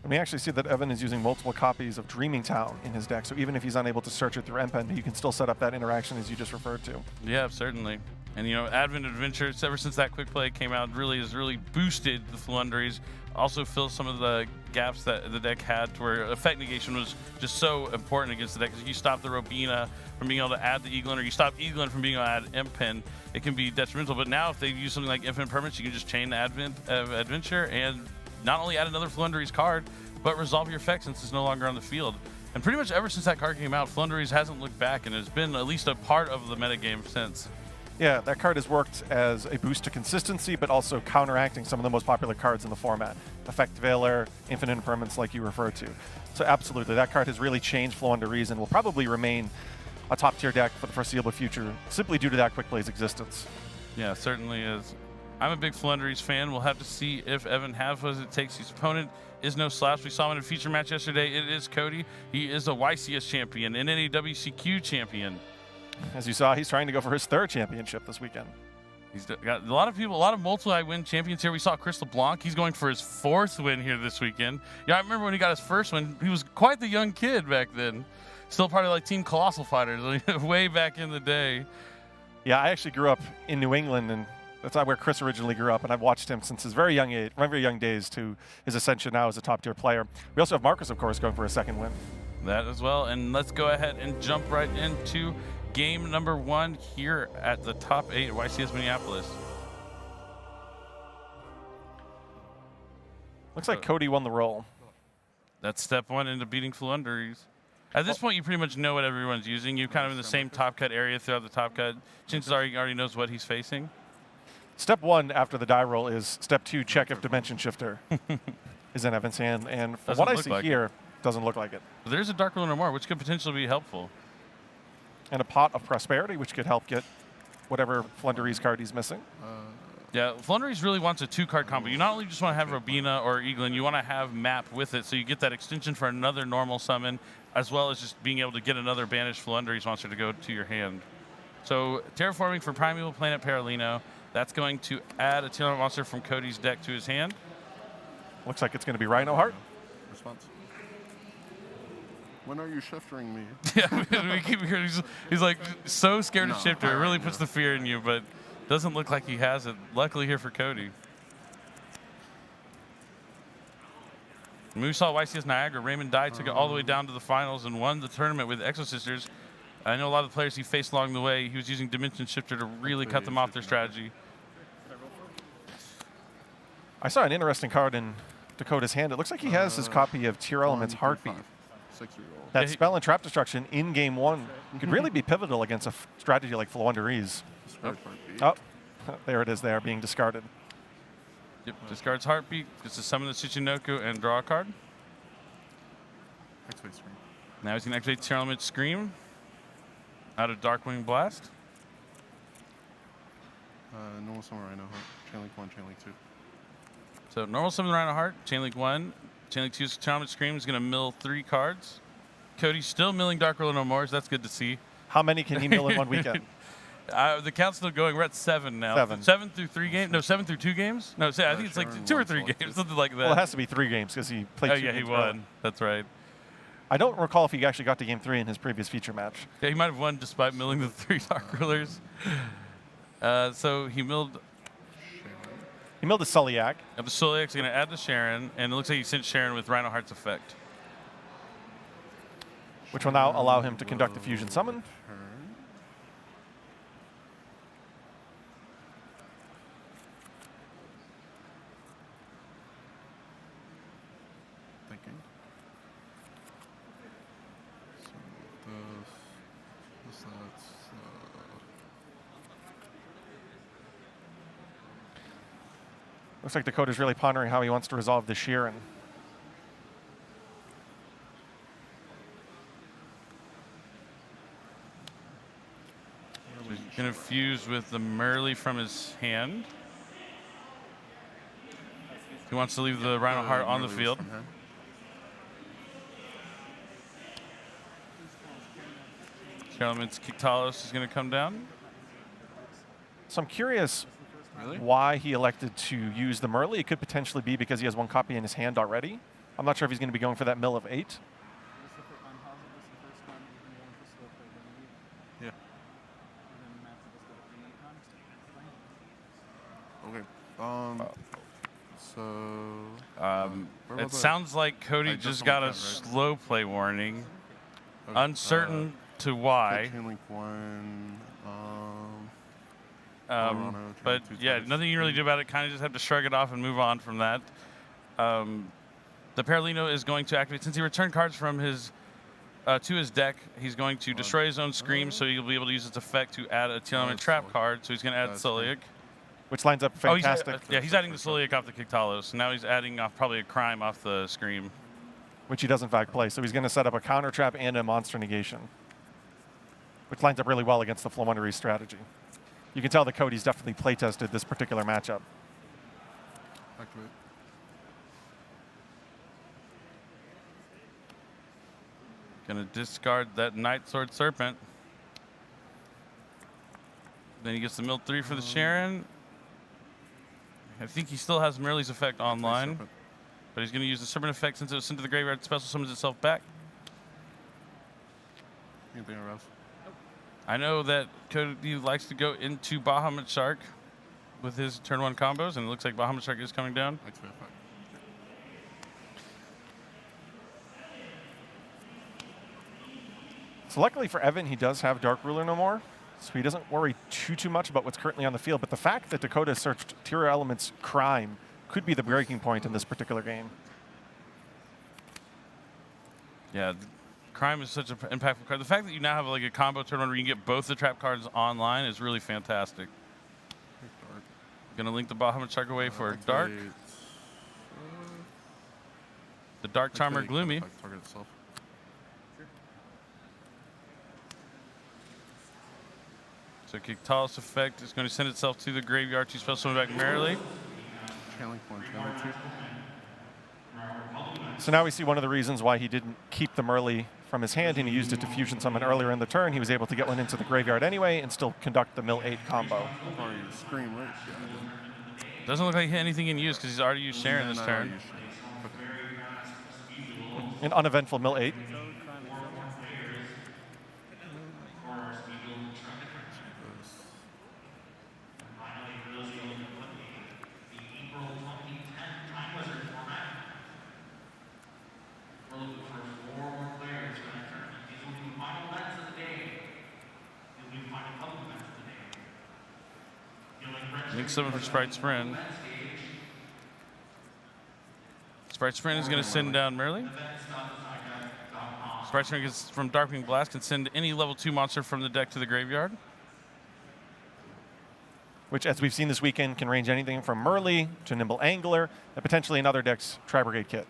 And we actually see that Evan is using multiple copies of Dreaming Town in his deck, so even if he's unable to search it through MPen, you can still set up that interaction as you just referred to. Yeah, certainly. And you know, Advent Adventure, ever since that quick play came out, really has really boosted the Flunderies. Also fills some of the gaps that the deck had, to where effect negation was just so important against the deck. Because you stop the Robina from being able to add the Eaglin, or you stop Eaglin from being able to add MPen, it can be detrimental. But now if they use something like Infinite Permanence, you can just chain the Advent Adventure and not only add another Flunderies card, but resolve your effect since it's no longer on the field. And pretty much ever since that card came out, Flunderies hasn't looked back and has been at least a part of the metagame since. Yeah, that card has worked as a boost to consistency, but also counteracting some of the most popular cards in the format. Effect Veiler, Infinite Impermanence, like you referred to. So absolutely, that card has really changed Flunderies and will probably remain a top-tier deck for the foreseeable future, simply due to that quick play's existence. Yeah, certainly is. I'm a big Flunderies fan. We'll have to see if Evan has what it takes. His opponent is no slouch. We saw him in a feature match yesterday. It is Cody. He is a YCS champion and a WCQ champion. As you saw, he's trying to go for his 3rd championship this weekend. He's got a lot of people, a lot of multi-win champions here. We saw Chris LeBlanc. He's going for his 4th win here this weekend. Yeah, I remember when he got his first win. He was quite the young kid back then. Still part of like Team Colossal Fighters way back in the day. Yeah, I actually grew up in New England, and that's where Chris originally grew up, and I've watched him since his very young days to his ascension now as a top-tier player. We also have Marcus, of course, going for a 2nd win. That as well, and let's go ahead and jump right into game number 1 here at the top 8 at YCS Minneapolis. Looks like Cody won the roll. That's step 1 into beating Flunderies. At this point, you pretty much know what everyone's using. You're kind of in the same top cut area throughout the top cut. Chances are he already knows what he's facing. Step 1 after the die roll is step 2, check if Dimension Shifter is in Evan's hand, and from what I see here, doesn't look like it. But there's a Dark Ruler more, which could potentially be helpful. And a Pot of Prosperity, which could help get whatever Flunderies card he's missing. Yeah, Flunderies really wants a 2-card combo. You not only just want to have Robina or Eaglin, you want to have Map with it, so you get that extension for another normal summon, as well as just being able to get another banished Flunderies monster to go to your hand. So Terraforming for Primeval Planet Paralino. That's going to add a Tiamat monster from Cody's deck to his hand. Looks like it's going to be Rhino Heart. Response. When are you shifting me? Yeah, we keep hearing he's like so scared of Shifter. It really puts the fear in you, but doesn't look like he has it. Luckily here for Cody. And we saw YCS Niagara. Raymond Dye took it all the way down to the finals and won the tournament with Exo Sisters. I know a lot of the players he faced along the way, he was using Dimension Shifter to really cut them off their strategy. I saw an interesting card in Dakota's hand. It looks like he has his copy of Tier Element's Heartbeat. That spell and trap destruction in game 1 could really be pivotal against a strategy like Flunderies. Oh, there it is there, being discarded. Yep, discards Heartbeat, gets to summon the Tsuchinoku and draw a card. Activate Scream. Now he's going to activate Tier Element Scream out of Darkwing Blast. Normal Summon Rhino Heart. Chainlink 1, Chainlink 2. So normal summon Rhino Heart, Chainlink 1, Chainlink 2's Tier Element Scream is going to mill 3 cards. Cody's still milling Dark Ruler No More, so that's good to see. How many can he mill in one weekend? The count's still going. We're at 7 now. 7 through 3 games? No, 7 through 2 games? No, I think it's like 2 or 3 games, something like that. Well, it has to be 3 games because he played 2 games. Oh, yeah, he won. That's right. I don't recall if he actually got to game 3 in his previous feature match. Yeah, he might have won despite milling the 3 Dark Rulers. So he milled... He milled the Sulliak. The Sulliak's going to add the Sharon, and it looks like he sent Sharon with Rhino Heart's effect. Which will now allow him to conduct the fusion summon. Thinking. So that's Looks like Dakota's really pondering how he wants to resolve the Sheeran. He's going to fuse with the Merly from his hand. He wants to leave the Rhino Heart on the field. Element's Kiktalos is going to come down. So I'm curious why he elected to use the Merly. It could potentially be because he has 1 copy in his hand already. I'm not sure if he's going to be going for that mill of 8. Yeah. Okay. So. where It was I? sounds like Cody I just just got a looked at, right? slow play warning. Okay, Uncertain to why. Chain link 1. But yeah, nothing you can really do about it. Kind of just have to shrug it off and move on from that. The Paralino is going to activate, since he returned cards from his to his deck, he's going to destroy his own Scream, so he'll be able to use its effect to add a T-element trap card. So he's going to add Sulliak. Which lines up fantastic. He's adding the Sulliak off the Kiktalos. Now he's adding off probably a Crime off the Scream. Which he does in fact play. So he's going to set up a counter trap and a monster negation, which lines up really well against the Floowandereeze strategy. You can tell that Cody's definitely playtested this particular matchup. Activate. Gonna discard that Night Sword Serpent. Then he gets the mill 3 for the Sharon. I think he still has Merle's effect online, but he's gonna use the Serpent effect since it was sent to the graveyard. Special summons itself back. Anything else? I know that Cody likes to go into Bahamut Shark with his turn 1 combos, and it looks like Bahamut Shark is coming down. Activate effect. So luckily for Evan, he does have Dark Ruler no more, so he doesn't worry too much about what's currently on the field. But the fact that Dakota searched Tira Element's Crime could be the breaking point in this particular game. Yeah, Crime is such an impactful card. The fact that you now have like a combo turn where you can get both the trap cards online is really fantastic. Gonna link the Bahamut Shark away for Dark. The Dark Charmer Gloomy. Target itself. So Kiktalos effect is going to send itself to the graveyard to special summon back Merrily. Chain link 1, chain link 2. So now we see one of the reasons why he didn't keep the Merle from his hand and he used it to fusion summon earlier in the turn. He was able to get one into the graveyard anyway and still conduct the mill 8 combo. Probably Scream, right? Yeah, I did. Doesn't look like anything in use because he's already used Sharon this No, turn. you should. An uneventful mill 8. Link 7 for Sprite Sprint. Sprite Sprint is going to send down Merrily. Sprite Sprint gets from Darkwing Blast, can send any level 2 monster from the deck to the graveyard. Which, as we've seen this weekend, can range anything from Merle to Nimble Angler and potentially another deck's Tri-Brigade kit.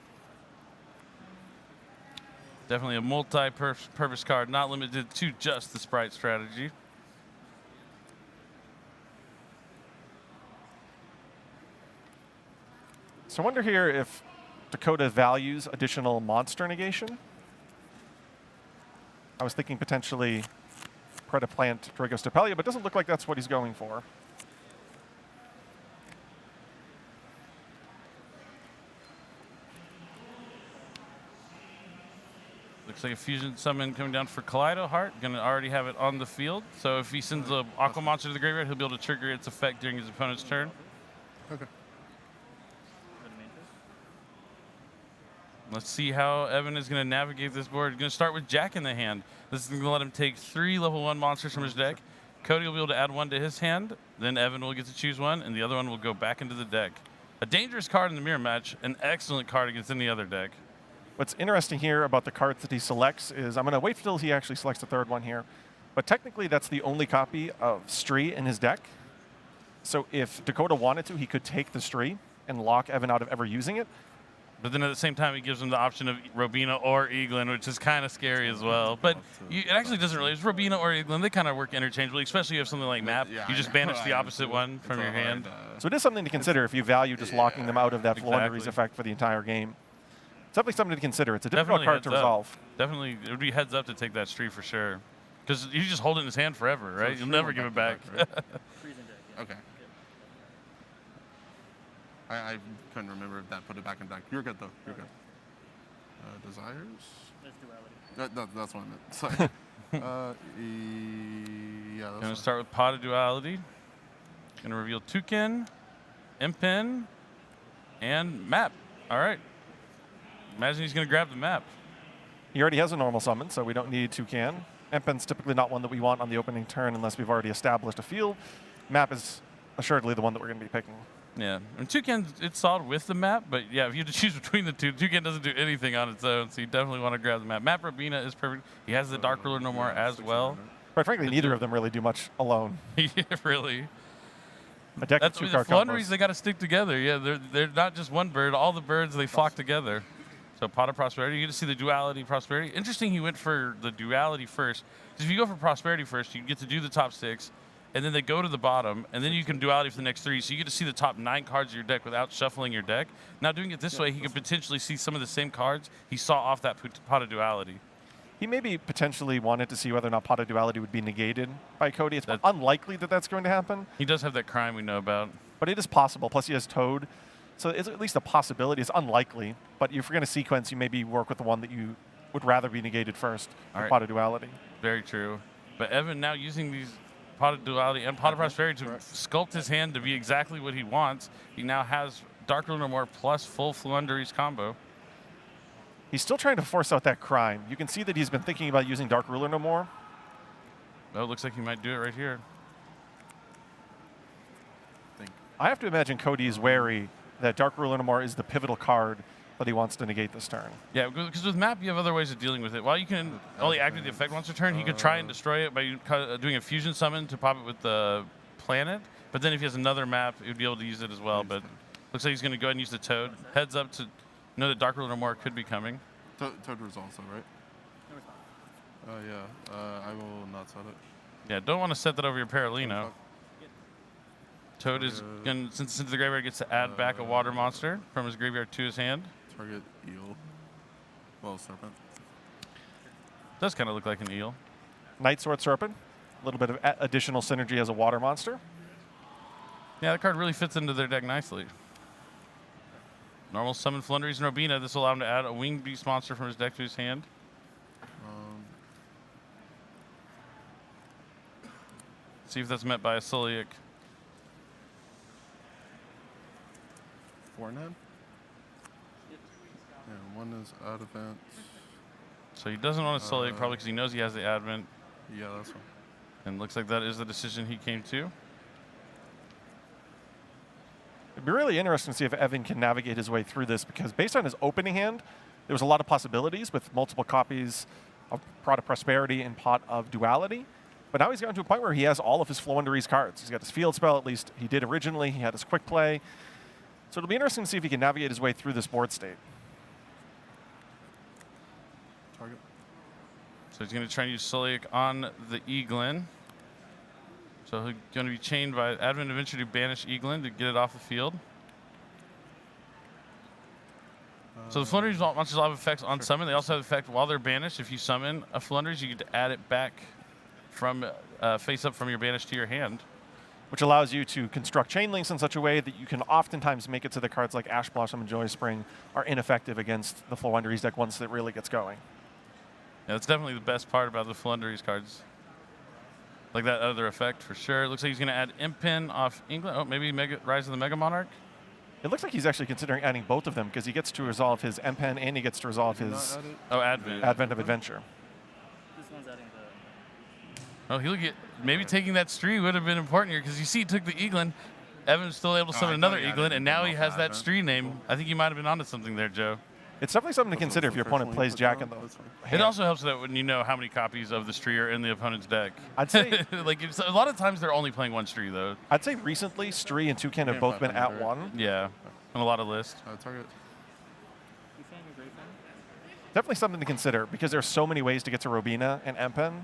Definitely a multi-purpose card, not limited to just the Sprite strategy. So I wonder here if Dakota values additional monster negation. I was thinking potentially Predaplant Drago Stapelia, but it doesn't look like that's what he's going for. Looks like a fusion summon coming down for Kaleido Heart. Going to already have it on the field. So if he sends a Aqua monster to the graveyard, he'll be able to trigger its effect during his opponent's turn. Okay. Let's see how Evan is going to navigate this board. Going to start with Jack in the hand. This is going to let him take 3 level 1 monsters from his deck. Cody will be able to add 1 to his hand. Then Evan will get to choose 1, and the other one will go back into the deck. A dangerous card in the mirror match, an excellent card against any other deck. What's interesting here about the cards that he selects is, I'm going to wait till he actually selects the 3rd one here, but technically that's the only copy of Stree in his deck. So if Dakota wanted to, he could take the Stree and lock Evan out of ever using it. But then at the same time, he gives him the option of Robina or Eaglin, which is kind of scary as well. But it actually doesn't really. It's Robina or Eaglin. They kind of work interchangeably, especially if you have something like Map. Yeah, you just banish the opposite one from your hand. So it is something to consider if you value just locking them out of that Floowandereeze Exactly. effect for the entire game. It's definitely something to consider. It's a difficult Definitely card to heads up. resolve. Definitely, it would be heads up to take that Stree for sure. Because you just hold it in his hand forever, right? You'll never give it back. Okay. I couldn't remember if that put it back in deck. You're good, though. You're good. Desires? There's duality. That's what I meant. Sorry. Yeah, that's Gonna fine. start with Pot of Duality. Gonna reveal Toucan, Impin, and Map. All right. Imagine he's gonna grab the map. He already has a normal summon, so we don't need Toucan. Empen's typically not one that we want on the opening turn unless we've already established a field. Map is assuredly the one that we're going to be picking. Yeah, and Toucan, it's solid with the map, but yeah, if you had to choose between the two, Toucan doesn't do anything on its own, so you definitely want to grab the map. Map Robina is perfect. He has the Dark Ruler no more as well. Quite frankly, neither of them really do much alone. Yeah, really. A deck That's of the 2-card Flunderies, combos. they got to stick together. Yeah, they're not just one bird. All the birds, they flock together. So Pot of Prosperity, you get to see the Duality Prosperity. Interesting he went for the Duality first. Because if you go for Prosperity first, you get to do the top 6, and then they go to the bottom, and then you can Duality for the next 3. So you get to see the top 9 cards of your deck without shuffling your deck. Now doing it this way, he could potentially see some of the same cards he saw off that Pot of Duality. He maybe potentially wanted to see whether or not Pot of Duality would be negated by Cody. It's unlikely that that's going to happen, He does have that crime we know about. but it is possible. Plus, he has Toad. So it's at least a possibility. It's unlikely, but if you're going to sequence, you maybe work with the one that you would rather be negated first, All right. Pot of Duality. Very true. But Evan now using these Pot of Duality and Pot of Prosperity to sculpt his hand to be exactly what he wants. He now has Dark Ruler no more plus full Flunderies combo. He's still trying to force out that crime. You can see that he's been thinking about using Dark Ruler no more. Oh, it looks like he might do it right here. I have to imagine Cody is wary that Dark Ruler no more is the pivotal card that he wants to negate this turn. Yeah, because with Map, you have other ways of dealing with it. While you can only activate the effect once a turn, he could try and destroy it by doing a fusion summon to pop it with the planet. But then if he has another map, he would be able to use it as well. But looks like he's going to go ahead and use the Toad. Heads up to know that Dark Ruler no more could be coming. Toad resolves, though, right? No response. Yeah. I will not set it. Yeah, don't want to set that over your Paralino. Toad is going to, since the graveyard gets to add back a water monster from his graveyard to his hand. Target eel. Well, serpent. Does kind of look like an eel. Night Sword Serpent, a little bit of additional synergy as a water monster. Yeah, that card really fits into their deck nicely. Normal summon Flunderies and Robina. This will allow him to add a winged beast monster from his deck to his hand. See if that's met by a Suliak. 4 9. And one is out event. So he doesn't want a Suliak probably because he knows he has the Advent. Yeah, that's one. And looks like that is the decision he came to. It'd be really interesting to see if Evan can navigate his way through this, because based on his opening hand, there was a lot of possibilities with multiple copies of Pot of Prosperity and Pot of Duality. But now he's gotten to a point where he has all of his Flunderies cards. He's got his field spell, at least he did originally. He had his quick play. So it'll be interesting to see if he can navigate his way through this board state. Target. So he's going to try and use Suliak on the Eaglin. So he's going to be chained by Advent Adventure to banish Eaglin to get it off the field. So the Flunderies monsters all have effects on summon. They also have effect while they're banished. If you summon a Flunderies, you get to add it back from face up from your banish to your hand. Which allows you to construct chain links in such a way that you can oftentimes make it so that cards like Ash Blossom and Joy Spring are ineffective against the Flunderies deck once it really gets going. Yeah, that's definitely the best part about the Flunderies cards. Like that other effect for sure. It looks like he's going to add Impin off England. Oh, maybe Rise of the Mega Monarch. It looks like he's actually considering adding both of them, because he gets to resolve his M-Pen and he gets to resolve his Advent. Advent of Adventure. This one's adding the. Oh, he look at maybe taking that Stree would have been important here, because you see he took the Eaglin. Evan's still able to summon another Eaglin, and now he has that Stree name. I think you might have been onto something there, Joe. It's definitely something to consider if your opponent plays Jack in the It also helps that when you know how many copies of the Stree are in the opponent's deck. I'd say like a lot of times they're only playing one Stree though. I'd say recently Stree and Toucan have both been at one. Yeah, on a lot of lists. Target. You fan your Grey Fan? Definitely something to consider, because there's so many ways to get to Robina and M-Pen,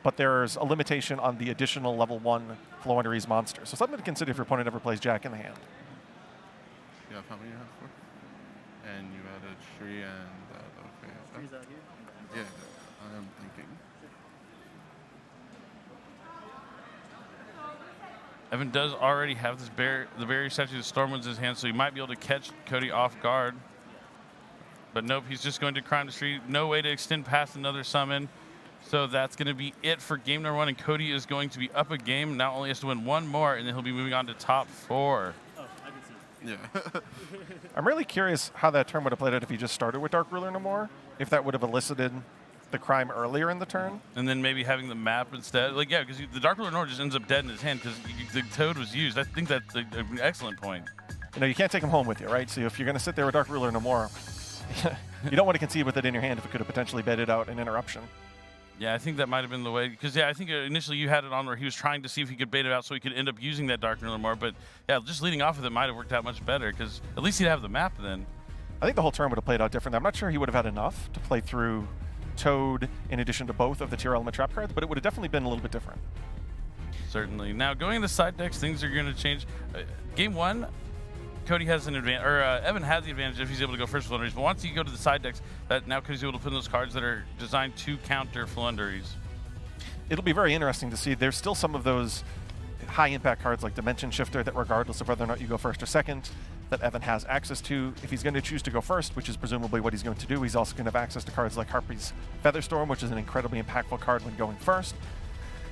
but there's a limitation on the additional level 1 Flunderies monster. So something to consider if your opponent ever plays Jack in the hand. Yeah, how many you have for? And you added Shri and okay. Trees out here. Yeah, I am thinking. Evan does already have the barrier statue of Stormwinds in his hand, so he might be able to catch Cody off guard. But nope, he's just going to Crime the Street. No way to extend past another summon. So that's going to be it for game number 1, and Cody is going to be up a game. Now only has to win one more, and then he'll be moving on to top 4. Oh, I can see. Yeah. I'm really curious how that turn would have played out if he just started with Dark Ruler no more. If that would have elicited the crime earlier in the turn. And then maybe having the map instead. Like, yeah, because the Dark Ruler Nord just ends up dead in his hand because the Toad was used. I think that's an excellent point. You know, you can't take him home with you, right? So if you're going to sit there with Dark Ruler no more, you don't want to concede with it in your hand if it could have potentially baited out an interruption. Yeah, I think that might have been the way. Because, yeah, I think initially you had it on where he was trying to see if he could bait it out so he could end up using that Dark Ruler more. But, yeah, just leading off with it might have worked out much better because at least he'd have the map then. I think the whole turn would have played out differently. I'm not sure he would have had enough to play through Toad in addition to both of the tier element trap cards, but it would have definitely been a little bit different. Certainly. Now, going into side decks, things are going to change. Game 1, Cody has an advantage, or Evan has the advantage if he's able to go first Flunderies. But once you go to the side decks, now Cody's able to put in those cards that are designed to counter Flunderies. It'll be very interesting to see. There's still some of those high-impact cards like Dimension Shifter that regardless of whether or not you go first or second, that Evan has access to. If he's going to choose to go first, which is presumably what he's going to do, he's also going to have access to cards like Harpy's Featherstorm, which is an incredibly impactful card when going first.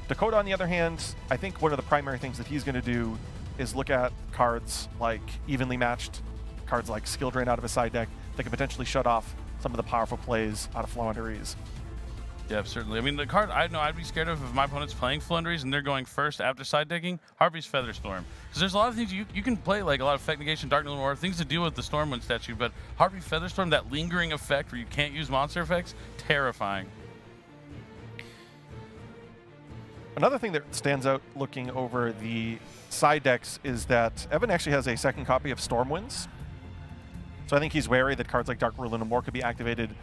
Dakota, on the other hand, I think one of the primary things that he's going to do is look at cards like evenly matched, cards like Skill Drain out of his side deck that could potentially shut off some of the powerful plays out of Flunderies. Yeah, certainly. I mean, the card I know I'd be scared of if my opponent's playing Flunderies and they're going first after side decking, Harpy's Featherstorm. Because there's a lot of things you can play, like a lot of Effect Negation, Dark Noir, things to deal with the Stormwind statue, but Harpy Featherstorm, that lingering effect where you can't use monster effects, terrifying. Another thing that stands out looking over the side decks is that Evan actually has a second copy of Stormwinds. So I think he's wary that cards like Dark Ruler no more could be activated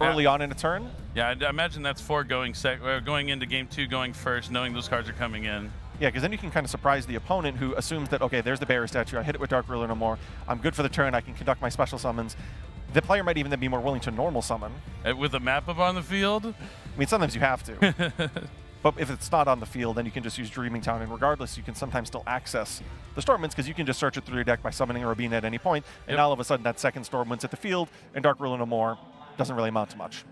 early on in a turn. Yeah, I imagine that's for going into game 2, going first, knowing those cards are coming in. Yeah, because then you can kind of surprise the opponent who assumes that, okay, there's the Barrier Statue, I hit it with Dark Ruler no more, I'm good for the turn, I can conduct my special summons. The player might even then be more willing to normal summon. With a map up on the field? I mean, sometimes you have to. But if it's not on the field, then you can just use Dreaming Town, and regardless, you can sometimes still access the Stormwinds because you can just search it through your deck by summoning a Robina at any point, and all of a sudden that second Stormwind's at the field, and Dark Ruler no more doesn't really amount to much.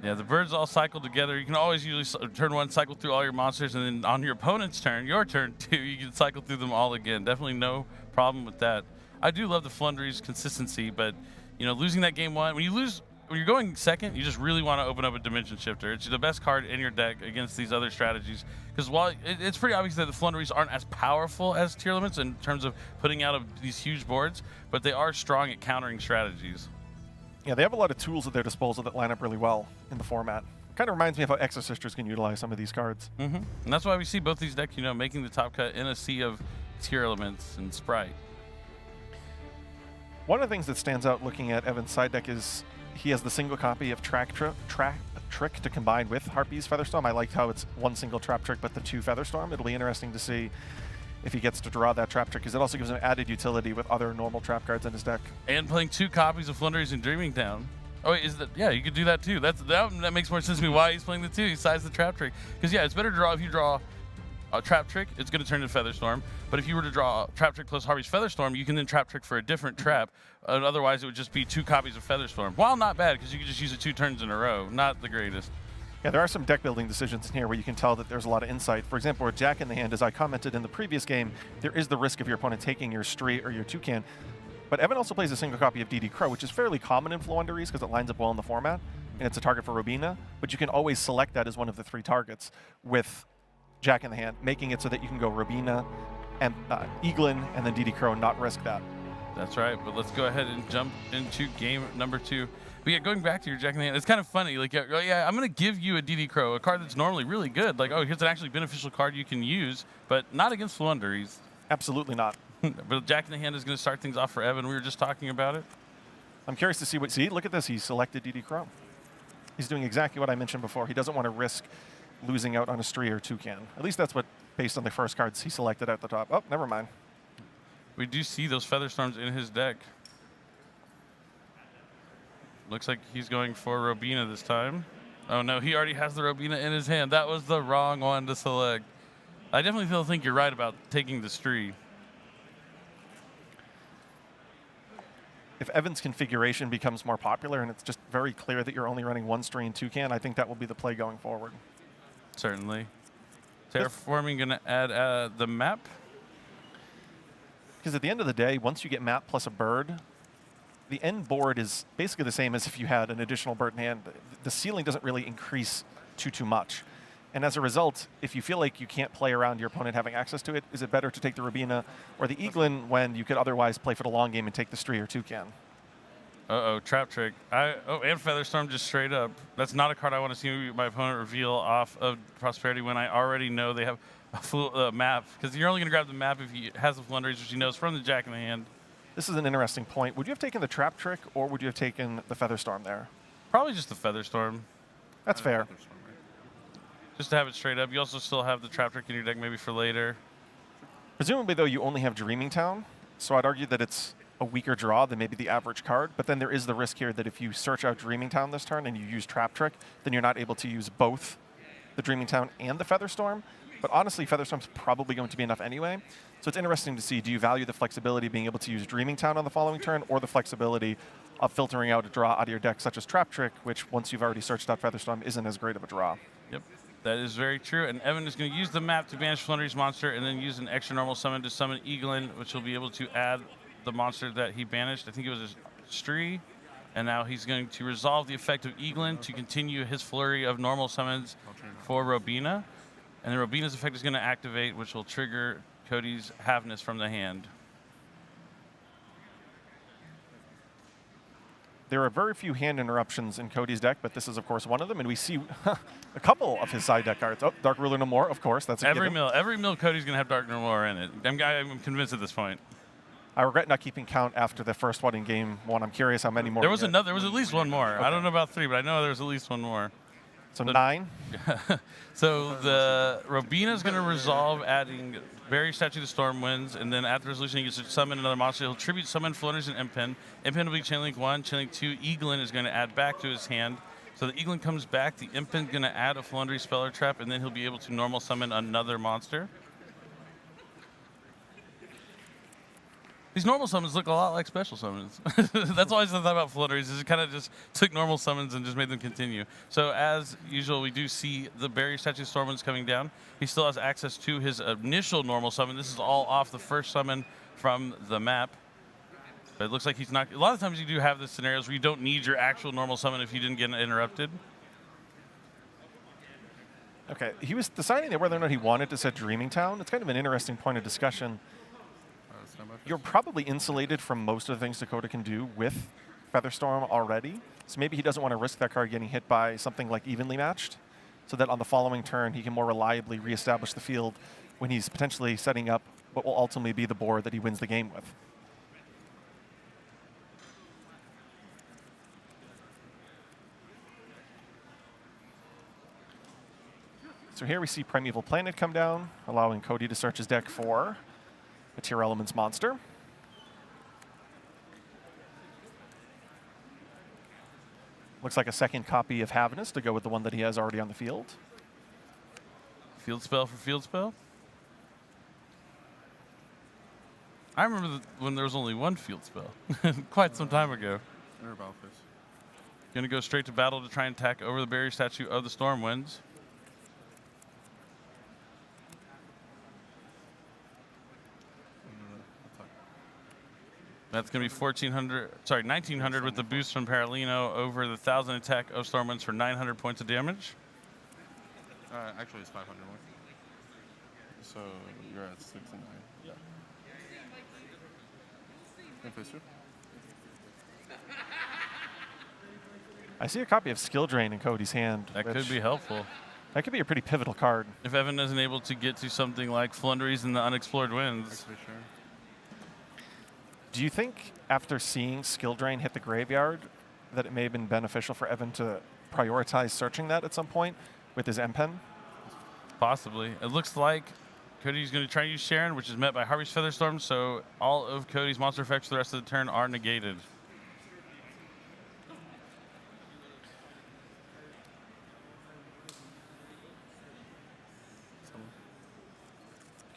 Yeah, the birds all cycle together. You can always usually turn 1, cycle through all your monsters, and then on your opponent's turn, your turn 2, you can cycle through them all again. Definitely no problem with that. I do love the Flunderies consistency, but you know, losing that game 1, when you're going second, you just really want to open up a Dimension Shifter. It's the best card in your deck against these other strategies. Because while it's pretty obvious that the Flunderies aren't as powerful as tier limits in terms of putting out these huge boards, but they are strong at countering strategies. Yeah, they have a lot of tools at their disposal that line up really well in the format. Kind of reminds me of how Exorcisters can utilize some of these cards. Mm-hmm. And that's why we see both these decks, making the top cut in a sea of tier elements and Sprite. One of the things that stands out looking at Evan's side deck is he has the single copy of Trap Trick to combine with Harpy's Featherstorm. I liked how it's one single Trap Trick but the 2 Featherstorm. It'll be interesting to see if he gets to draw that Trap Trick, because it also gives him added utility with other normal trap cards in his deck. And playing 2 copies of Flunderies and Dreaming Town. Oh, wait, yeah, you could do that too. That makes more sense to me why he's playing the 2 besides the Trap Trick. Because yeah, it's better to draw if you draw a Trap Trick, it's going to turn into Featherstorm. But if you were to draw Trap Trick plus Harpy's Featherstorm, you can then Trap Trick for a different trap. Otherwise, it would just be 2 copies of Featherstorm. While not bad, because you could just use it 2 turns in a row. Not the greatest. Yeah, there are some deck building decisions in here where you can tell that there's a lot of insight. For example, with Jack in the hand, as I commented in the previous game, there is the risk of your opponent taking your Street or your Toucan. But Evan also plays a single copy of DD Crow, which is fairly common in Flunderies because it lines up well in the format, and it's a target for Robina. But you can always select that as one of the 3 targets with Jack in the hand, making it so that you can go Robina and Eaglin and then DD Crow and not risk that. That's right, but let's go ahead and jump into game number 2. But yeah, going back to your Jack in the hand, it's kind of funny. Like, yeah, I'm going to give you a DD Crow, a card that's normally really good. Like, oh, here's an actually beneficial card you can use, but not against Flunderies. Absolutely not. But Jack in the hand is going to start things off for Evan. We were just talking about it. I'm curious to see what... See, look at this. He selected DD Crow. He's doing exactly what I mentioned before. He doesn't want to risk losing out on a Stree or Toucan. At least that's what, based on the first cards he selected at the top. Oh, never mind. We do see those Featherstorms in his deck. Looks like he's going for Robina this time. Oh no, he already has the Robina in his hand. That was the wrong one to select. I definitely still think you're right about taking the Stree. if Evan's configuration becomes more popular and it's just very clear that you're only running 1 stream toucan, I think that will be the play going forward. Certainly. Terraforming going to add the map. Because at the end of the day, once you get map plus a bird, the end board is basically the same as if you had an additional bird in hand. The ceiling doesn't really increase too much. And as a result, if you feel like you can't play around your opponent having access to it, is it better to take the Robina or the Eaglin when you could otherwise play for the long game and take the Stree or Toucan? Uh-oh, Trap Trick. And Featherstorm just straight up. That's not a card I want to see my opponent reveal off of Prosperity when I already know they have a full map. Because you're only going to grab the map if he has the Flunderies, which he knows from the Jack in the hand. This is an interesting point. Would you have taken the Trap Trick or would you have taken the Featherstorm there? Probably just the Featherstorm. That's fair. Just to have it straight up. You also still have the Trap Trick in your deck maybe for later. Presumably, though, you only have Dreaming Town, so I'd argue that it's a weaker draw than maybe the average card, but then there is the risk here that if you search out Dreaming Town this turn and you use Trap Trick, then you're not able to use both the Dreaming Town and the Featherstorm. But honestly, Featherstorm's probably going to be enough anyway. So it's interesting to see, do you value the flexibility of being able to use Dreaming Town on the following turn or the flexibility of filtering out a draw out of your deck such as Trap Trick, which once you've already searched out Featherstorm isn't as great of a draw. Yep. That is very true, and Evan is going to use the map to banish Flundery's monster and then use an extra normal summon to summon Eaglin, which will be able to add the monster that he banished. I think it was a Stree, and now he's going to resolve the effect of Eaglin to continue his flurry of normal summons for Robina, and then Robina's effect is going to activate, which will trigger Cody's Halfness from the hand. There are very few hand interruptions in Cody's deck, but this is, of course, one of them. And we see a couple of his side deck cards. Oh, Dark Ruler No More, of course. That's a every given. mill Cody's going to have Dark No More in it. I'm convinced at this point. I regret not keeping count after the first one in game 1. I'm curious how many more. There was another. There was at least one more. Okay. I don't know about 3, but I know there was at least one more. So 9? So the Robina is going to resolve adding Barrier Statue to Stormwinds, and then at the resolution he gets to summon another monster. He'll tribute summon Flunders and Impen. Impen will be Chainlink 1, Chainlink 2. Eaglin is going to add back to his hand. So the Eaglin comes back. The Impen is going to add a Flundery Speller Trap, and then he'll be able to normal summon another monster. These normal summons look a lot like special summons. That's always the thing about Flunderies, is it kind of just took normal summons and just made them continue. So as usual, we do see the Barrier Statue Stormwinds coming down. He still has access to his initial normal summon. This is all off the first summon from the map. But it looks like he's not. A lot of times you do have the scenarios where you don't need your actual normal summon if you didn't get interrupted. Okay, he was deciding that whether or not he wanted to set Dreaming Town. It's kind of an interesting point of discussion. You're probably insulated from most of the things Dakota can do with Featherstorm already. So maybe he doesn't want to risk that card getting hit by something like Evenly Matched, so that on the following turn he can more reliably reestablish the field when he's potentially setting up what will ultimately be the board that he wins the game with. So here we see Primeval Planet come down, allowing Cody to search his deck for a Tier Elements monster. Looks like a second copy of Havness to go with the one that he has already on the field. Field spell for field spell? I remember when there was only one field spell, quite some time ago. Going to go straight to battle to try and attack over the Barrier Statue of the Stormwinds. That's going to be 1900 with the boost from Paralino over the 1,000 attack of Stormwinds for 900 points of damage. Actually, it's 500 more. So you're at 6 and 9. Yeah. I see a copy of Skill Drain in Cody's hand. That could be helpful. That could be a pretty pivotal card. If Evan isn't able to get to something like Flunderies in the Unexplored Winds. Sure. Do you think, after seeing Skill Drain hit the graveyard, that it may have been beneficial for Evan to prioritize searching that at some point with his M-Pen? Possibly. It looks like Cody's going to try to use Sharon, which is met by Harvey's Featherstorm, so all of Cody's monster effects for the rest of the turn are negated.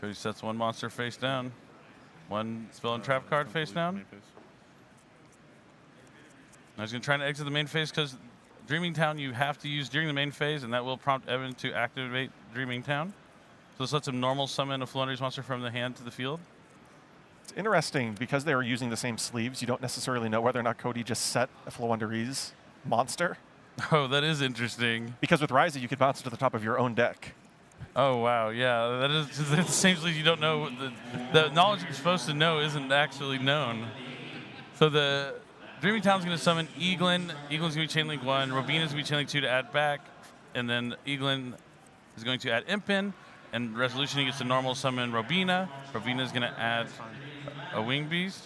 Cody sets one monster face down. One spell and trap card face down. I was going to try to exit the main phase because Dreaming Town you have to use during the main phase, and that will prompt Evan to activate Dreaming Town. So this lets him normal summon a Flundery's monster from the hand to the field. It's interesting because they were using the same sleeves. You don't necessarily know whether or not Cody just set a Flundery's monster. Oh, that is interesting. Because with Ryza, you could bounce it to the top of your own deck. Oh, wow. Yeah, that is it seems like you don't know. The knowledge you're supposed to know isn't actually known. So the Dreaming Town's going to summon Eaglin. Eaglin's going to be Chainlink 1. Robina's going to be Chainlink 2 to add back. And then Eaglin is going to add Impin. And Resolution, he gets to normal summon Robina. Robina's going to add a Wing Beast.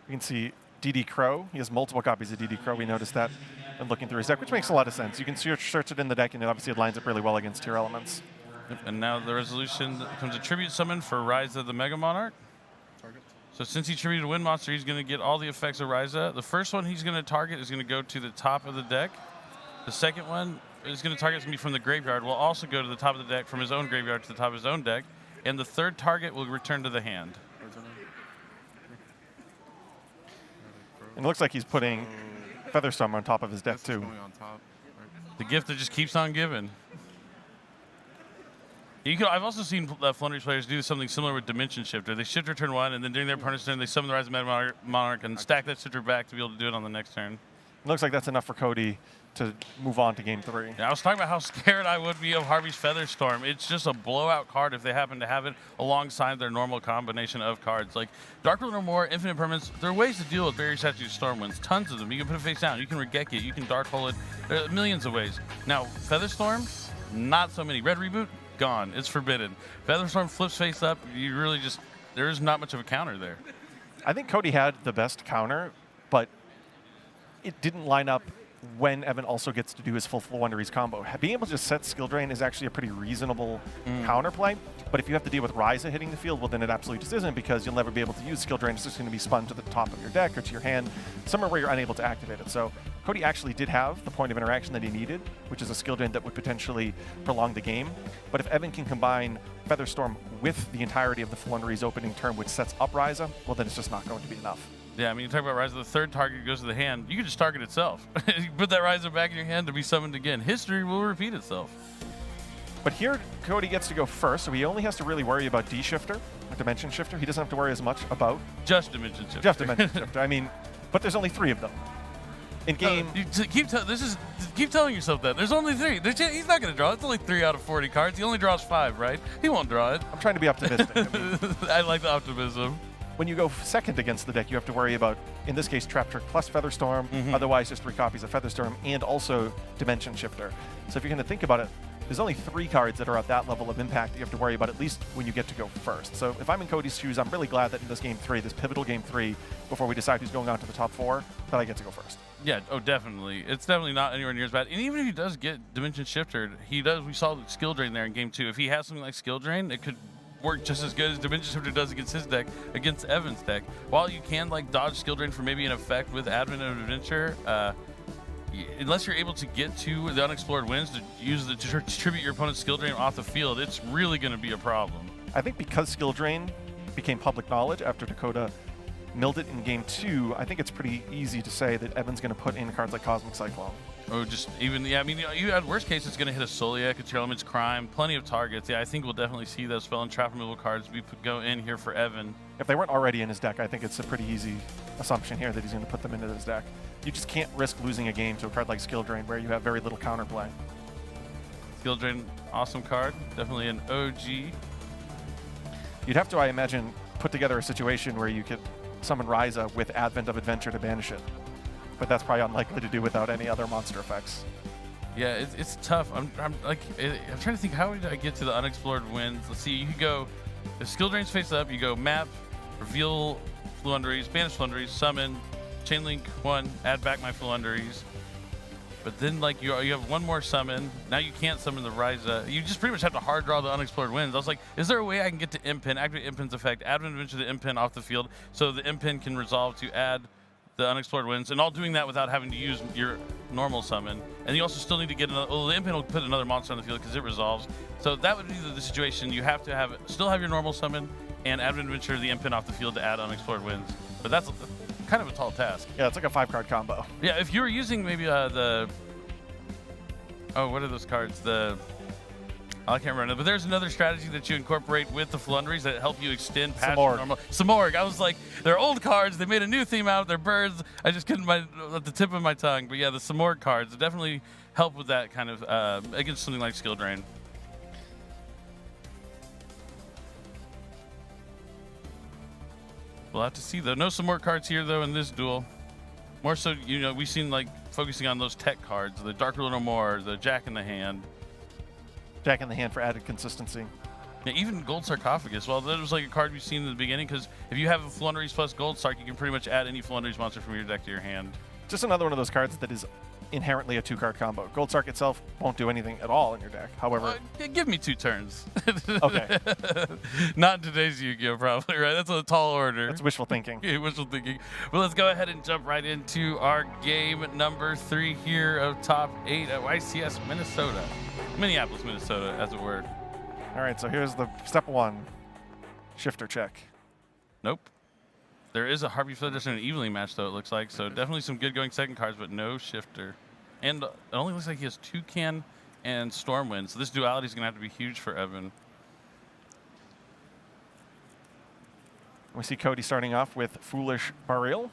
You can see DD Crow. He has multiple copies of DD Crow. We noticed that in looking through his deck, which makes a lot of sense. You can search it in the deck, and obviously it lines up really well against tier elements. Yep, and now the Resolution becomes a tribute summon for Ryza the Mega Monarch. Target. So since he tributed a Wind Monster, he's going to get all the effects of Ryza. The first one he's going to target is going to go to the top of the deck. The second one is going to target me from the graveyard. Will also go to the top of the deck from his own graveyard to the top of his own deck. And the third target will return to the hand. And it looks like he's putting Featherstorm on top of his deck, This is too. going on top. Right. The gift that just keeps on giving. I've also seen Flundery's players do something similar with Dimension Shifter. They shift turn 1, and then during their opponent's turn, they summon the Rise of Mega Monarch and stack that shifter back to be able to do it on the next turn. It looks like that's enough for Cody to move on to game 3. Yeah, I was talking about how scared I would be of Harvey's Featherstorm. It's just a blowout card if they happen to have it alongside their normal combination of cards. Like Dark World or more, Infinite Permanence, there are ways to deal with Barrier Statue Stormwinds. Tons of them. You can put it face down. You can Regek it. You can Dark Hole it. There are millions of ways. Now, Featherstorm, not so many. Red Reboot, gone. It's forbidden. Featherstorm flips face up. You really just, there's not much of a counter there. I think Cody had the best counter, but it didn't line up when Evan also gets to do his full Flundery's combo. Being able to just set Skill Drain is actually a pretty reasonable counterplay, but if you have to deal with Ryza hitting the field, well then it absolutely just isn't, because you'll never be able to use Skill Drain. It's just going to be spun to the top of your deck or to your hand, somewhere where you're unable to activate it. So Cody actually did have the point of interaction that he needed, which is a Skill Drain that would potentially prolong the game. But if Evan can combine Featherstorm with the entirety of the Flundery's opening turn, which sets up Ryza, well then it's just not going to be enough. Yeah, I mean, you talk about Ryza, the third target goes to the hand. You can just target itself. You put that Ryza back in your hand to be summoned again. History will repeat itself. But here, Cody gets to go first, so he only has to really worry about D-Shifter, or Dimension Shifter. He doesn't have to worry as much about Just Dimension Shifter. just Dimension Shifter. I mean, but there's only 3 of them. In game, Keep telling yourself that. There's only 3. He's not going to draw. It's only 3 out of 40 cards. He only draws 5, right? He won't draw it. I'm trying to be optimistic. I mean, I like the optimism. when you go second against the deck, you have to worry about, in this case, Trap Trick plus Featherstorm, otherwise just 3 copies of Featherstorm, and also Dimension Shifter. So if you're going to think about it, there's only 3 cards that are at that level of impact that you have to worry about, at least when you get to go first. So if I'm in Cody's shoes, I'm really glad that in this game 3, this pivotal game 3, before we decide who's going on to the top 4, that I get to go first. Yeah, oh, definitely. It's definitely not anywhere near as bad. And even if he does get Dimension Shifter, we saw the Skill Drain there in game 2. If he has something like Skill Drain, it could work just as good as Dimension Shifter does against his deck, against Evan's deck. While you can like dodge Skill Drain for maybe an effect with Advent of Adventure, unless you're able to get to the Unexplored Winds to tribute your opponent's Skill Drain off the field, it's really going to be a problem. I think because Skill Drain became public knowledge after Dakota milled it in game 2, I think it's pretty easy to say that Evan's going to put in cards like Cosmic Cyclone. Oh, just even, yeah, I mean, you at worst case, it's going to hit a Soliak, a Tier Elements Crime, plenty of targets. Yeah, I think we'll definitely see those spell and trap removal cards go in here for Evan. If they weren't already in his deck, I think it's a pretty easy assumption here that he's going to put them into his deck. You just can't risk losing a game to a card like Skill Drain, where you have very little counterplay. Skill Drain, awesome card. Definitely an OG. You'd have to, I imagine, put together a situation where you could summon Ryza with Advent of Adventure to banish it. But that's probably unlikely to do without any other monster effects. Yeah, it's tough. I'm trying to think, how did I get to the Unexplored Winds? Let's see, you could go, if Skill Drain's face up, you go map, reveal Flunderies, banish Flunderies, summon, Chainlink 1, add back my Flunderies. But then like you have one more summon. Now you can't summon the Ryza. You just pretty much have to hard draw the Unexplored Winds. I was like, is there a way I can get to Impin, activate Impin's effect, Advent Adventure the Impin off the field, so the Impin can resolve to add the Unexplored Winds, and all doing that without having to use your normal summon. And you also still need to get another, well, the Impin will put another monster on the field because it resolves. So that would be the situation. You have to still have your normal summon and Advent Adventure the Impin off the field to add unexplored wins. But that's kind of a tall task. Yeah, it's like a 5-card combo. Yeah, if you were using maybe the... Oh, what are those cards? I can't remember, but there's another strategy that you incorporate with the Flundries that help you extend past normal. Samorg. I was like, they're old cards. They made a new theme out. They're birds. I just couldn't at the tip of my tongue. But yeah, the Samorg cards definitely help with that kind of against something like Skill Drain. We'll have to see though. No Samorg cards here though in this duel. More so, you know, we've seen like focusing on those tech cards, the Dark Ruler No More, the Jack in the Hand. Jack in the Hand for added consistency. Yeah, even Gold Sarcophagus. Well, that was like a card we've seen in the beginning because if you have a Flundries plus Gold Sarc, you can pretty much add any Flundries monster from your deck to your hand. Just another one of those cards that is inherently a 2-card combo. Gold Sarc itself won't do anything at all in your deck. However, give me 2 turns. Okay. Not in today's Yu-Gi-Oh, probably, right? That's a tall order. that's wishful thinking. Yeah, wishful thinking. Well, let's go ahead and jump right into our game number 3 here of top 8 at YCS Minnesota. Minneapolis, Minnesota, as it were. All right, so here's the step 1. Shifter check. Nope. There is a Harvey Federation and Evenly match, though, it looks like. So definitely some good going second cards, but no shifter. And it only looks like he has Toucan and Stormwind. So this duality is going to have to be huge for Evan. We see Cody starting off with Foolish Burial.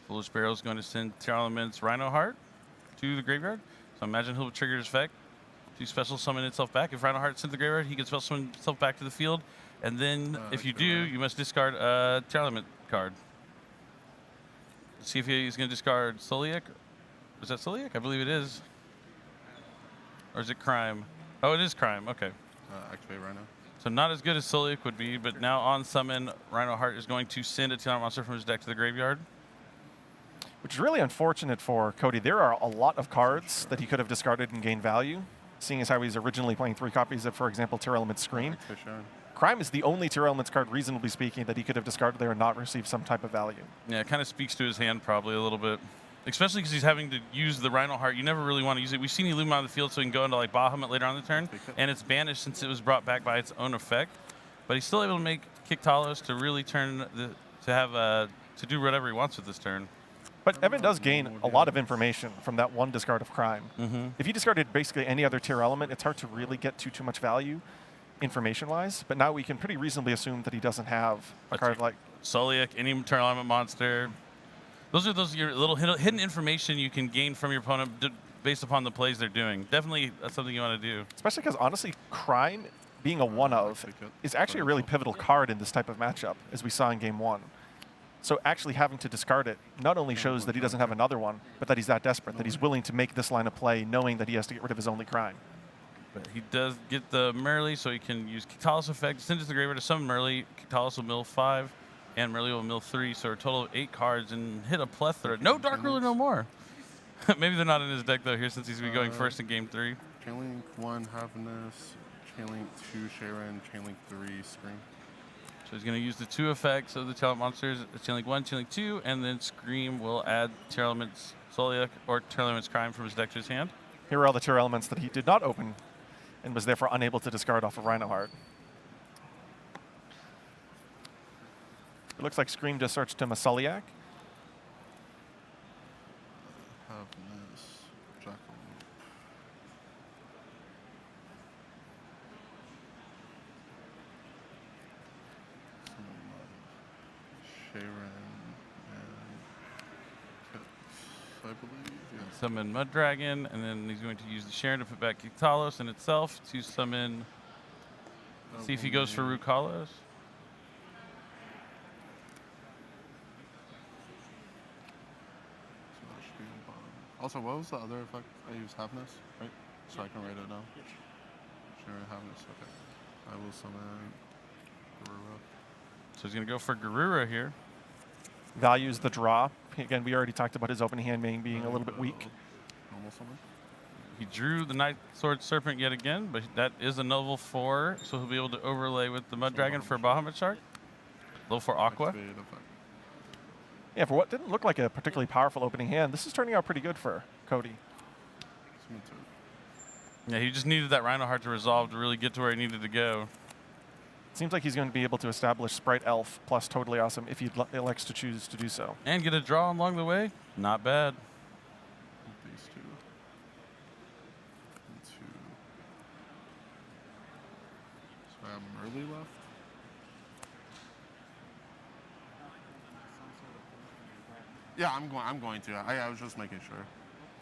Foolish Burial is going to send T.R.Syndicate Rhino Heart to the graveyard. So imagine he'll trigger his effect to special summon itself back. If Rhino Heart sent to the graveyard, he can special summon himself back to the field. And then if you do, you must discard a T.R.Syndicate card. See if he's going to discard Soliak. Is that Soliak? I believe it is. Or is it Crime? Oh, it is Crime. Okay. Activate Rhino. So not as good as Soliak would be, but now on summon, Rhino Heart is going to send a T.R. monster from his deck to the graveyard. Which is really unfortunate for Cody. There are a lot of cards that he could have discarded and gained value, seeing as how he's originally playing 3 copies of, for example, T.R. Scream. Crime is the only T.R. card, reasonably speaking, that he could have discarded there and not received some type of value. Yeah, it kind of speaks to his hand probably a little bit. Especially because he's having to use the Rhino Heart. You never really want to use it. We've seen Illumine on the field so he can go into like Bahamut later on in the turn. And it's banished since it was brought back by its own effect. But he's still able to make Kick Talos to really turn, to do whatever he wants with this turn. But Evan does gain a lot of information from that one discard of Crime. If he discarded basically any other tier element, it's hard to really get too much value information-wise. But now we can pretty reasonably assume that he doesn't have a card like Soliak, any Eternal Element monster. Those are your little hidden information you can gain from your opponent based upon the plays they're doing. Definitely that's something you want to do. Especially because, honestly, Crime, being a one-of, is actually a really pivotal card in this type of matchup, as we saw in Game 1. So actually having to discard it not only shows that he doesn't have another one, but that he's that desperate, that he's willing to make this line of play knowing that he has to get rid of his only Crime. But he does get the Merly, so he can use Kitalis effect, send it to the graveyard to summon Merly. Kitalis will mill 5, and Merly will mill 3, so a total of 8 cards and hit a plethora. No Dark Ruler no more. Maybe they're not in his deck, though, here since he's going to be going first in Game 3. Chainlink 1, Happiness. Chainlink 2, Sharon. Chainlink 3, Scream. So he's going to use the 2 effects of the Talent Monsters, Chainlink 1, Chainlink 2, and then Scream will add Tier Elements Soliak or Tier Elements Crime from his deck to his hand. Here are all the tier elements that he did not open and was therefore unable to discard off of Rhino Heart. It looks like Scream just searched him a Soliak. Happiness. Jackal. Sharon and Kits, I believe. Yeah. Summon Mud Dragon, and then he's going to use the Sharon to put back Kitalos in itself to summon. See if he goes for Rukalos. Also, what was the other effect? I used Happiness, right? So I can write it down. Sharon Happiness, okay. I will summon Garura. So he's going to go for Garura here. Values the draw. Again, we already talked about his opening hand being a little bit weak. Normal summon. He drew the Night Sword Serpent yet again, but that is a level 4, so he'll be able to overlay with the Mud Dragon for Bahamut Shark. Level 4 Aqua. Yeah, for what didn't look like a particularly powerful opening hand, this is turning out pretty good for Cody. Yeah, he just needed that Rhino Heart to resolve to really get to where he needed to go. Seems like he's going to be able to establish Sprite Elf plus Totally Awesome if he elects to choose to do so. And get a draw along the way. Not bad. These two. And two. So I have Merly left. Yeah, I'm going to. I was just making sure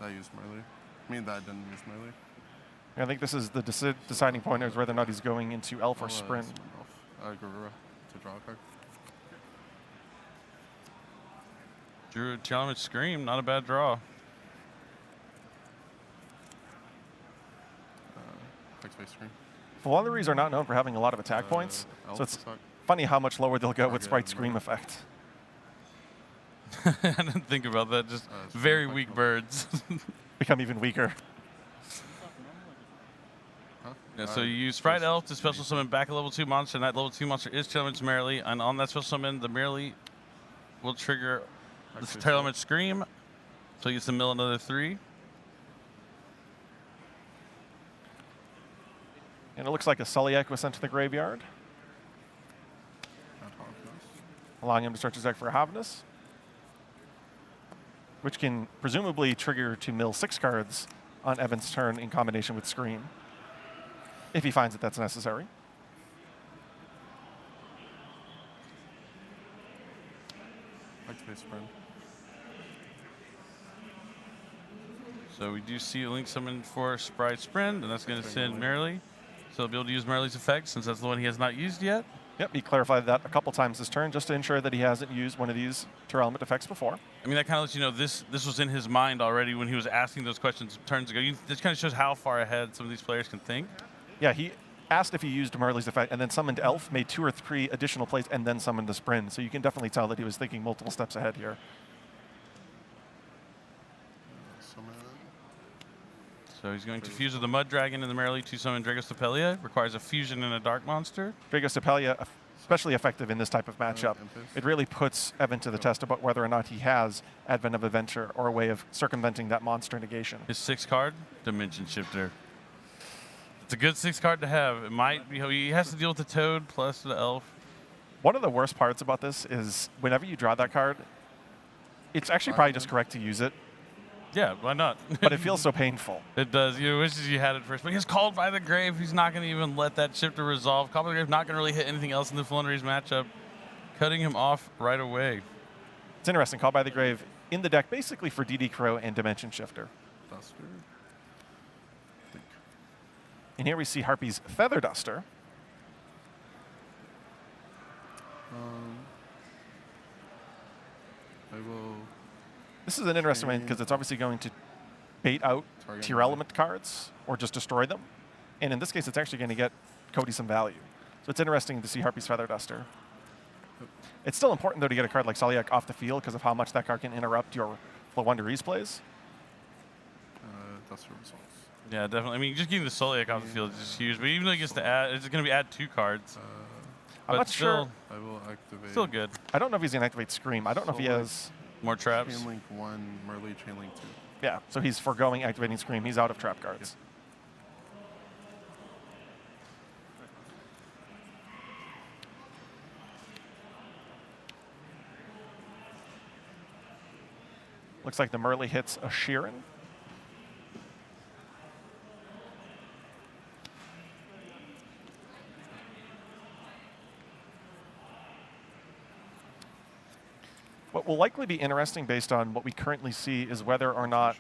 that I used Merly. I mean that I didn't use Merly. I think this is the deciding point is whether or not he's going into Elf or Sprint. Garura to draw a card. Drew a Challenge Scream. Not a bad draw. Text space screen. Philanderies are not known for having a lot of attack points, so it's funny how much lower they'll go with Sprite Scream effect. I didn't think about that. Just very weak birds. Become even weaker. Huh? Yeah, so you use Sprite Elf to special summon back a level 2 monster, and that level 2 monster is challenged merely. And on that special summon, the merely will trigger the challenge Scream. So you get to mill another 3. And it looks like a Sulliek was sent to the graveyard, allowing him to search his deck for Havnus, which can presumably trigger to mill 6 cards on Evan's turn in combination with Scream, if he finds that that's necessary. Text space friend. So we do see a link summon for Sprite Sprint, and that's going to send Merely. So he'll be able to use Merely's effect since that's the one he has not used yet. Yep, he clarified that a couple times this turn just to ensure that he hasn't used one of these Terra Element effects before. I mean, that kind of lets you know this was in his mind already when he was asking those questions turns ago. This kind of shows how far ahead some of these players can think. Yeah, he asked if he used Merly's effect and then summoned Elf, made 2 or 3 additional plays, and then summoned the Sprint. So you can definitely tell that he was thinking multiple steps ahead here. So he's going to fuse with the Mud Dragon and the Merely to summon Dragostapelia. Requires a fusion and a dark monster. Dragostapelia, especially effective in this type of matchup. It really puts Evan to the test about whether or not he has Advent of Adventure or a way of circumventing that monster negation. His 6th card, Dimension Shifter. It's a good 6 card to have. It might be, he has to deal with the Toad plus the Elf. One of the worst parts about this is whenever you draw that card, it's actually probably just correct to use it. Yeah, why not? But it feels so painful. It does. You wish you had it first. But he's Called by the Grave. He's not going to even let that shifter resolve. Called by the Grave not going to really hit anything else in the Philanderies matchup. Cutting him off right away. It's interesting. Called by the Grave in the deck basically for DD Crow and Dimension Shifter. Duster. And here we see Harpy's Feather Duster. I will. This is an interesting one because it's obviously going to bait out tier element cards or just destroy them. And in this case, it's actually going to get Cody some value. So it's interesting to see Harpy's Feather Duster. It's still important, though, to get a card like Sulliek off the field because of how much that card can interrupt your Flowonderies plays. Duster results. Yeah, definitely. I mean, just getting the Sulliek off the field is just huge. But even though he gets to add, it's going to be add 2 cards. I'm not sure. I will activate. Still good. I don't know if he's going to activate Scream. I don't know if he has more traps. Chain Link 1, Merly, Chain Link 2. Yeah, so he's foregoing activating Scream. He's out of trap cards. Looks like the Merly hits a Sheeran. What will likely be interesting based on what we currently see is whether or not,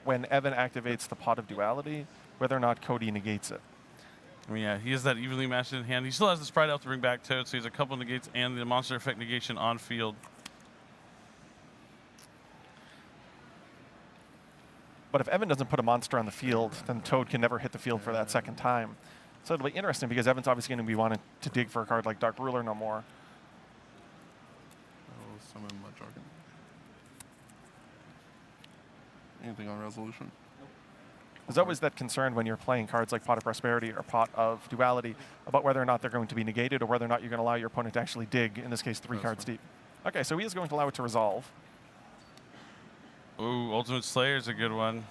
when Evan activates the Pot of Duality, whether or not Cody negates it. I mean, yeah, he has that evenly matched in hand. He still has the Sprite Elf to bring back Toad, so he has a couple negates and the monster effect negation on field. But if Evan doesn't put a monster on the field, then Toad can never hit the field for that second time. So it'll be interesting because Evan's obviously going to be wanting to dig for a card like Dark Ruler no more. I will summon Mud Dragon. Anything on resolution? There's always that concern when you're playing cards like Pot of Prosperity or Pot of Duality about whether or not they're going to be negated or whether or not you're going to allow your opponent to actually dig, in this case, 3 cards deep. Okay, so he is going to allow it to resolve. Ooh, Ultimate Slayer is a good one.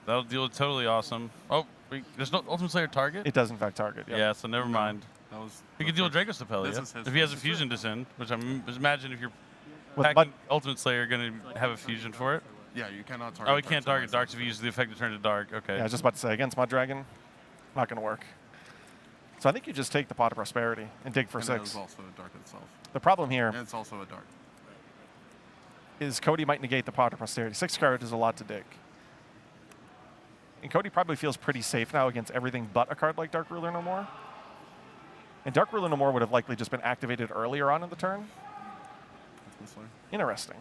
That'll deal with Totally Awesome. Oh, Wait, there's no Ultimate Slayer target? It does in fact target. Yep. Yeah, so never mind. That was. He could deal with Draco Stapelia This is his if he has a first. fusion descend, which I imagine if you're With packing Ultimate Slayer, you're going to have a fusion for it. Yeah, you cannot target. Oh, he can't target darks darks if you use the effect to turn to dark. Okay. Yeah, I was just about to say, against Mud Dragon, not going to work. So I think you just take the Pot of Prosperity and dig for and 6. It is also a dark itself. The problem here And it's also a dark. is Cody might negate the Pot of Prosperity. 6 card is a lot to dig. And Cody probably feels pretty safe now against everything but a card like Dark Ruler No More. And Dark Ruler No More would have likely just been activated earlier on in the turn. Ultimate Slayer. Interesting.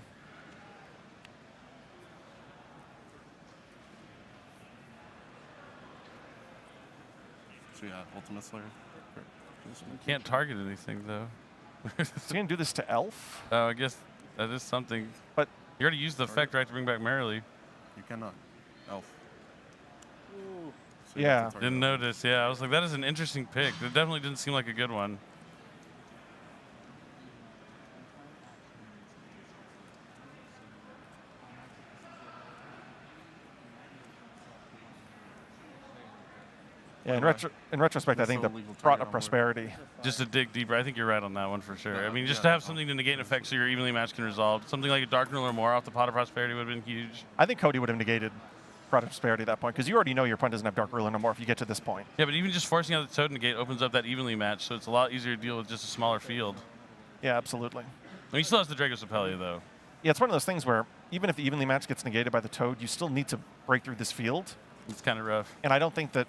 So yeah, Ultimate Slayer. Great. Can't target anything, though. Is he going to do this to Elf? Oh, I guess that is something. But You already used the effect, right, to bring back Merrily. You cannot. Elf. Ooh. So you have Yeah. to target Didn't elf. notice. Yeah, I was like, that is an interesting pick. That definitely didn't seem like a good one. yeah, in retrospect, I That's think so the legal target Pot on of board. Prosperity. Just to dig deeper, I think you're right on that one for sure. Yeah, I mean, just yeah, to have something to negate an effect so your evenly matched can resolve. Something like a Dark Ruler more off the Pot of Prosperity would have been huge. I think Cody would have negated Pot of Prosperity at that point, because you already know your opponent doesn't have Dark Ruler No More if you get to this point. Yeah, but even just forcing out the Toad negate opens up that evenly match, so it's a lot easier to deal with just a smaller field. Yeah, absolutely. I mean, he still has the Draco Stapelia, though. Yeah, it's one of those things where even if the evenly match gets negated by the Toad, you still need to break through this field. It's kind of rough. And I don't think that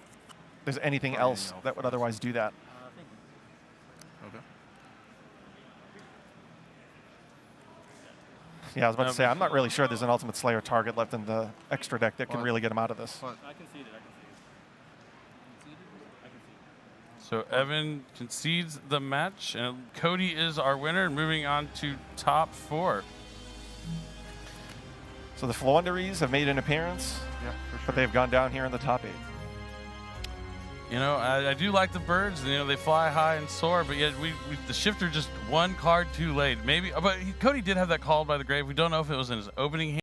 there's anything Targeting else elf. that would otherwise do that. Thank you. Okay. Yeah, I was about to say, I'm not really sure there's an Ultimate Slayer target left in the extra deck that can But- really get him out of this. But I conceded. I conceded. I conceded. So Evan concedes the match, and Cody is our winner, and moving on to top 4. So the Flunderies have made an appearance, yeah, for sure. but they've gone down here in the top 8. You know, I do like the birds. You know, they fly high and soar, but yet the shifter just one card too late. Maybe, but Cody did have that called by the grave. We don't know if it was in his opening hand.